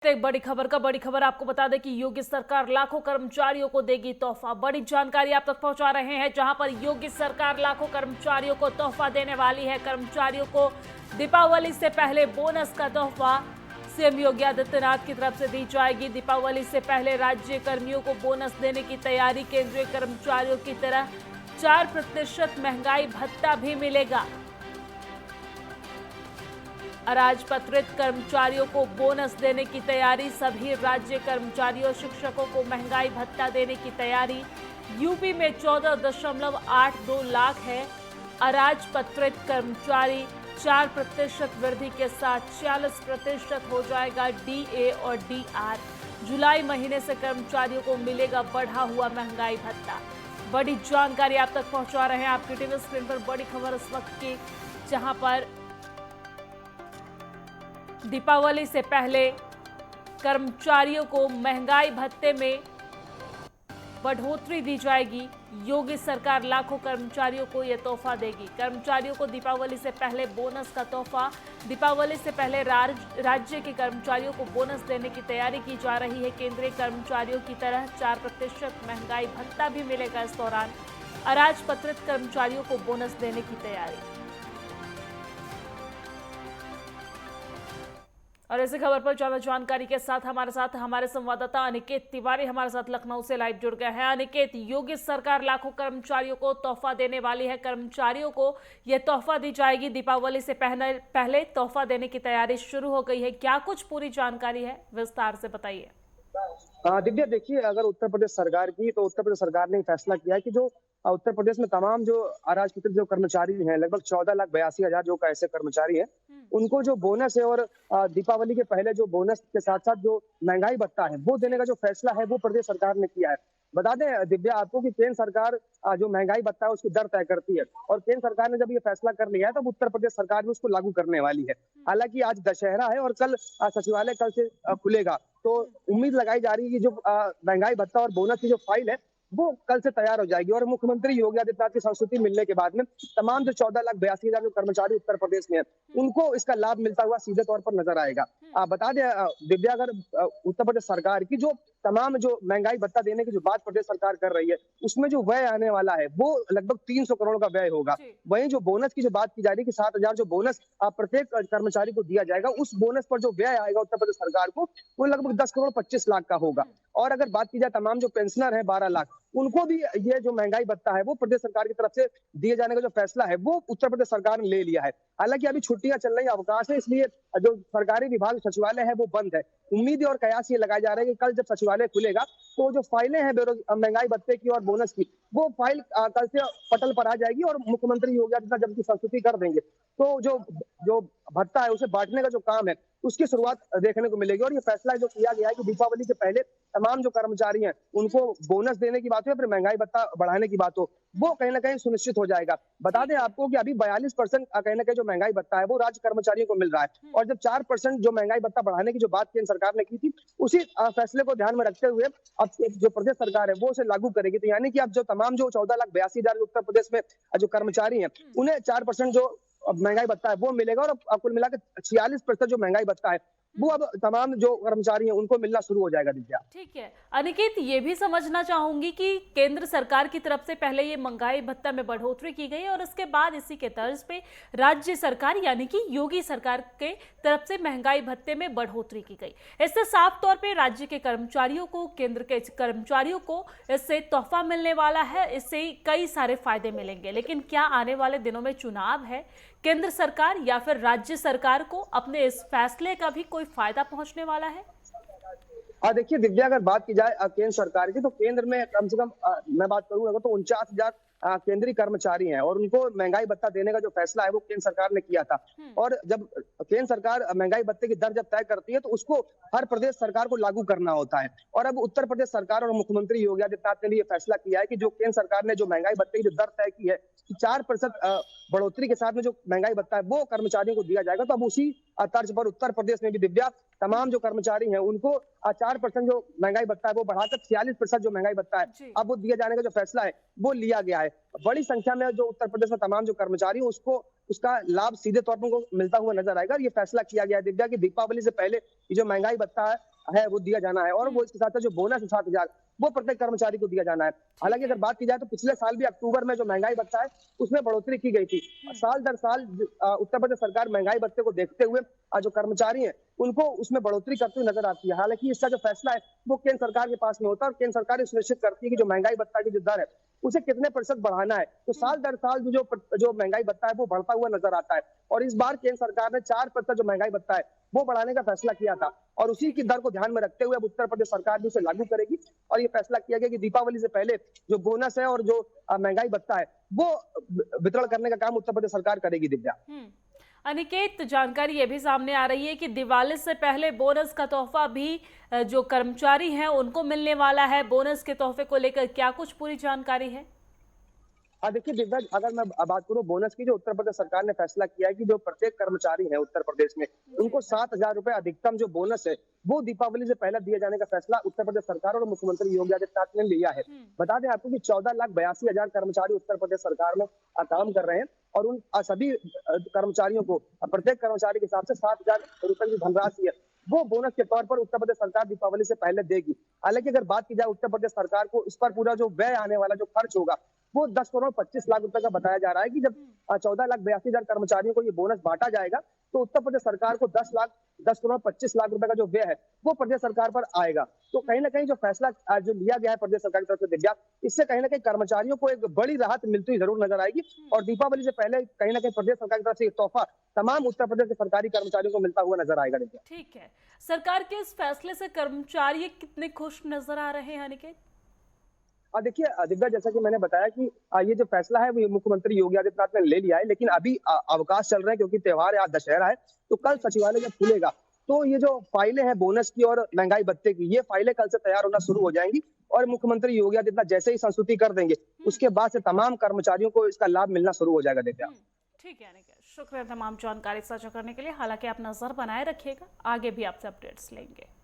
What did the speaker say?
एक बड़ी खबर आपको बता दें कि योगी सरकार लाखों कर्मचारियों को देगी तोहफा। बड़ी जानकारी आप तक पहुंचा रहे हैं, जहां पर योगी सरकार लाखों कर्मचारियों को तोहफा देने वाली है। कर्मचारियों को दीपावली से पहले बोनस का तोहफा सीएम योगी आदित्यनाथ की तरफ से दी जाएगी। दीपावली से पहले राज्य कर्मियों को बोनस देने की तैयारी। केंद्रीय कर्मचारियों की तरह 4% महंगाई भत्ता भी मिलेगा। अराजपत्रित कर्मचारियों को बोनस देने की तैयारी। सभी राज्य कर्मचारियों शिक्षकों को महंगाई भत्ता देने की तैयारी। यूपी में 14.82 लाख है अराजपत्रित कर्मचारी। 4% वृद्धि के साथ 46% हो जाएगा डीए और डीआर। जुलाई महीने से कर्मचारियों को मिलेगा बढ़ा हुआ महंगाई भत्ता। बड़ी जानकारी आप तक पहुंचा रहे हैं आपकी टीवी स्क्रीन पर। बड़ी खबर इस वक्त की, जहां पर दीपावली से पहले कर्मचारियों को महंगाई भत्ते में बढ़ोतरी दी जाएगी। योगी सरकार लाखों कर्मचारियों को यह तोहफा देगी। कर्मचारियों को दीपावली से पहले बोनस का तोहफा। दीपावली से पहले राज्य के कर्मचारियों को बोनस देने की तैयारी की जा रही है। केंद्रीय कर्मचारियों की तरह 4% महंगाई भत्ता भी मिलेगा। इस दौरान अराजपत्रित कर्मचारियों को बोनस देने की तैयारी। और इसी खबर पर ज्यादा जानकारी के साथ हमारे संवाददाता अनिकेत तिवारी हमारे साथ लखनऊ से लाइव जुड़ गए हैं। अनिकेत, योगी सरकार लाखों कर्मचारियों को तोहफा देने वाली है। कर्मचारियों को यह तोहफा दी जाएगी। दीपावली से पहले तोहफा देने की तैयारी शुरू हो गई है। क्या कुछ पूरी जानकारी है, विस्तार से बताइए। दिव्या, देखिए, अगर उत्तर प्रदेश सरकार की तो उत्तर प्रदेश सरकार ने फैसला किया है कि जो उत्तर प्रदेश में तमाम जो अराजपत्रित जो कर्मचारी हैं, लगभग 14,82,000 जो ऐसे कर्मचारी हैं, उनको जो बोनस है और दीपावली के पहले जो बोनस के साथ साथ जो महंगाई भत्ता है वो देने का जो फैसला है वो प्रदेश सरकार ने किया है। बता दें दिव्या आपको कि केंद्र सरकार जो महंगाई भत्ता है उसकी दर तय करती है, और केंद्र सरकार ने जब ये फैसला कर लिया है तब उत्तर प्रदेश सरकार भी उसको लागू करने वाली है। हालांकि आज दशहरा है और कल सचिवालय कल से खुलेगा, तो उम्मीद लगाई जा रही है कि जो महंगाई भत्ता और बोनस की जो फाइल है वो कल से तैयार हो जाएगी। और मुख्यमंत्री योगी आदित्यनाथ की संस्तुति मिलने के बाद में तमाम जो 14,82,000 जो कर्मचारी उत्तर प्रदेश में है उनको इसका लाभ मिलता हुआ सीधे तौर पर नजर आएगा। बता दें दिव्या, अगर उत्तर प्रदेश सरकार की जो तमाम जो महंगाई भत्ता देने की जो बात प्रदेश सरकार कर रही है उसमें जो व्यय आने वाला है वो लगभग 300 करोड़ का व्यय होगा। वहीं जो बोनस की जो बात की जा रही है कि 7,000 जो बोनस प्रत्येक कर्मचारी को दिया जाएगा, उस बोनस पर जो व्यय आएगा उत्तर प्रदेश सरकार को वो लगभग 10 करोड़ 25 लाख का होगा। और अगर बात की जाए तमाम जो पेंशनर है 12 लाख, उनको भी ये जो महंगाई भत्ता है वो प्रदेश सरकार की तरफ से दिए जाने का जो फैसला है वो उत्तर प्रदेश सरकार ने ले लिया है। हालांकि अभी छुट्टियां चल रही, अवकाश है, इसलिए जो सरकारी विभाग सचिवालय है वो बंद है। उम्मीद और कयास ये लगाए जा रहे हैं कि कल जब सचिवालय खुलेगा तो जो फाइलें हैं महंगाई भत्ते की और बोनस की, वो फाइल कल से पटल पर आ जाएगी और मुख्यमंत्री योगी आदित्यनाथ जब की संस्तुति कर देंगे तो जो भत्ता है उसे बांटने का जो काम है उसकी शुरुआत देखने को मिलेगी। और ये फैसला जो किया गया है कि दीपावली के पहले तमाम जो कर्मचारी हैं उनको बोनस देने की बात हो या फिर महंगाई भत्ता बढ़ाने की बात हो, वो कहीं ना कहीं सुनिश्चित हो जाएगा। बता दें आपको कि अभी 42% कहीं ना कहीं जो महंगाई भत्ता है वो राज्य कर्मचारियों को मिल रहा है, और जब 4% जो महंगाई भत्ता बढ़ाने की जो बात केंद्र सरकार ने की थी उसी फैसले को ध्यान में रखते हुए अब जो प्रदेश सरकार है वो उसे लागू करेगी। तो यानी कि अब जो तमाम जो 14,82,000 उत्तर प्रदेश में जो कर्मचारी हैं उन्हें 4% जो महंगाई भत्ता है वो मिलेगा, और कुल मिलाकर 46% जो महंगाई भत्ता है वो अब तमाम जो कर्मचारी हैं उनको मिलना शुरू हो जाएगा। दिव्या, ठीक है। अनिकेत, ये भी समझना चाहूंगी कि केंद्र सरकार की तरफ से पहले ये महंगाई भत्ता में बढ़ोतरी की गई और उसके बाद इसी के तर्ज पे राज्य सरकार यानी कि योगी सरकार के तरफ से महंगाई भत्ते में बढ़ोतरी की गई। इससे साफ तौर पे राज्य के कर्मचारियों को, केंद्र के कर्मचारियों को इससे तोहफा मिलने वाला है। इससे कई सारे फायदे मिलेंगे। लेकिन क्या आने वाले दिनों में चुनाव है, केंद्र सरकार या फिर राज्य सरकार को अपने इस फैसले का भी कोई फायदा पहुंचने वाला है? देखिए दिव्या, अगर बात की जाए केंद्र सरकार की तो केंद्र में कम से कम मैं बात करूंगा तो 49,000 केंद्रीय कर्मचारी हैं और उनको महंगाई भत्ता देने का जो फैसला है वो केंद्र सरकार ने किया था। और जब केंद्र सरकार महंगाई भत्ते की दर जब तय करती है तो उसको हर प्रदेश सरकार को लागू करना होता है। और अब उत्तर प्रदेश सरकार और मुख्यमंत्री योगी आदित्यनाथ ने भी ये फैसला किया है कि जो केंद्र सरकार ने जो महंगाई भत्ते की जो दर तय की है कि 4% बढ़ोतरी के साथ में जो महंगाई भत्ता है वो कर्मचारियों को दिया जाएगा, तो अब उसी तर्ज पर उत्तर प्रदेश में भी दिव्या तमाम जो कर्मचारी हैं उनको 4% जो महंगाई भत्ता है वो बढ़ाकर 46% जो महंगाई भत्ता है अब वो दिए जाने का जो फैसला है वो लिया गया है। बड़ी संख्या में जो उत्तर प्रदेश में तमाम जो कर्मचारी उसको उसका लाभ सीधे तौर पर उनको मिलता हुआ नजर आएगा। और ये फैसला किया गया है दिव्या कि दीपावली से पहले ये जो महंगाई भत्ता है है वो दिया जाना है, और वो इसके साथ जो बोनस है 7,000 वो प्रत्येक कर्मचारी को दिया जाना है। हालांकि अगर बात की जाए तो पिछले साल भी अक्टूबर में जो महंगाई भत्ता है उसमें बढ़ोतरी की गई थी। साल दर साल उत्तर प्रदेश सरकार महंगाई भत्ते को देखते हुए जो कर्मचारी हैं उनको उसमें बढ़ोतरी करती हुई नजर आती है। हालांकि इसका जो फैसला है वो केंद्र सरकार के पास में होता है, और केंद्र सरकार सुनिश्चित करती है कि जो महंगाई भत्ता की जो दर है उसे कितने प्रतिशत बढ़ाना है। तो साल दर साल जो महंगाई भत्ता है वो बढ़ता हुआ नजर आता है, और इस बार केंद्र सरकार ने 4% जो महंगाई भत्ता है वो बढ़ाने का फैसला किया था, और उसी की दर को ध्यान में रखते हुए अब उत्तर प्रदेश सरकार भी उसे लागू करेगी। और ये फैसला किया गया कि दीपावली से पहले जो बोनस है और जो महंगाई भत्ता है वो वितरण करने का काम उत्तर प्रदेश सरकार करेगी। दिव्या, अनिकेत, जानकारी ये भी सामने आ रही है कि दिवाली से पहले बोनस का तोहफा भी जो कर्मचारी हैं उनको मिलने वाला है। बोनस के तोहफे को लेकर क्या कुछ पूरी जानकारी है? देखिए दिव्या, अगर मैं बात करूं बोनस की, जो उत्तर प्रदेश सरकार ने फैसला किया है कि जो प्रत्येक कर्मचारी है उत्तर प्रदेश में उनको 7,000 रुपए अधिकतम जो बोनस है वो दीपावली से पहले दिए जाने का फैसला उत्तर प्रदेश सरकार और मुख्यमंत्री योगी आदित्यनाथ ने लिया है। बता दें आपको कि 14,82,000 कर्मचारी उत्तर प्रदेश सरकार में काम कर रहे हैं, और उन सभी कर्मचारियों को प्रत्येक कर्मचारी के हिसाब से 7,000 रुपए की धनराशि है वो बोनस के तौर पर उत्तर प्रदेश सरकार दीपावली से पहले देगी। हालांकि अगर बात की जाए उत्तर प्रदेश सरकार को इस पर पूरा जो व्यय आने वाला जो खर्च होगा वो 10,25,00,000 रुपए का बताया जा रहा है कि जब 14,82,000 कर्मचारियों को ये बोनस बांटा जाएगा तो उत्तर प्रदेश सरकार को 10,25,00,000 रुपए का जो व्यय है वो प्रदेश सरकार पर आएगा। तो कहीं ना कहीं जो फैसला जो लिया गया है प्रदेश सरकार की तरफ से दिव्या, इससे कहीं ना कहीं कर्मचारियों को एक बड़ी राहत मिलती हुई जरूर नजर आएगी, और दीपावली से पहले कहीं ना कहीं प्रदेश सरकार की तरफ से एक तोहफा तमाम उत्तर प्रदेश के सरकारी कर्मचारियों को मिलता हुआ नजर आएगा। दिव्या, ठीक है, सरकार के इस फैसले से कर्मचारी कितने खुश नजर आ रहे हैं अनिकेत? देखिए दिव्या, जैसा कि मैंने बताया कि ये जो फैसला है वो मुख्यमंत्री योगी आदित्यनाथ ने ले लिया है, लेकिन अभी अवकाश चल रहे हैं क्योंकि त्योहार है, आज दशहरा है। तो कल सचिवालय जब खुलेगा तो ये जो फाइलें हैं बोनस की और महंगाई भत्ते की, ये फाइलें कल से तैयार होना शुरू हो जाएंगी, और मुख्यमंत्री योगी आदित्यनाथ जैसे ही संस्तुति कर देंगे उसके बाद से तमाम कर्मचारियों को इसका लाभ मिलना शुरू हो जाएगा। दिव्या, ठीक है अनिकेत, शुक्रिया तमाम जानकारी साझा करने के लिए। हालांकि आप नजर बनाए रखिएगा, आगे भी आपसे अपडेट्स लेंगे।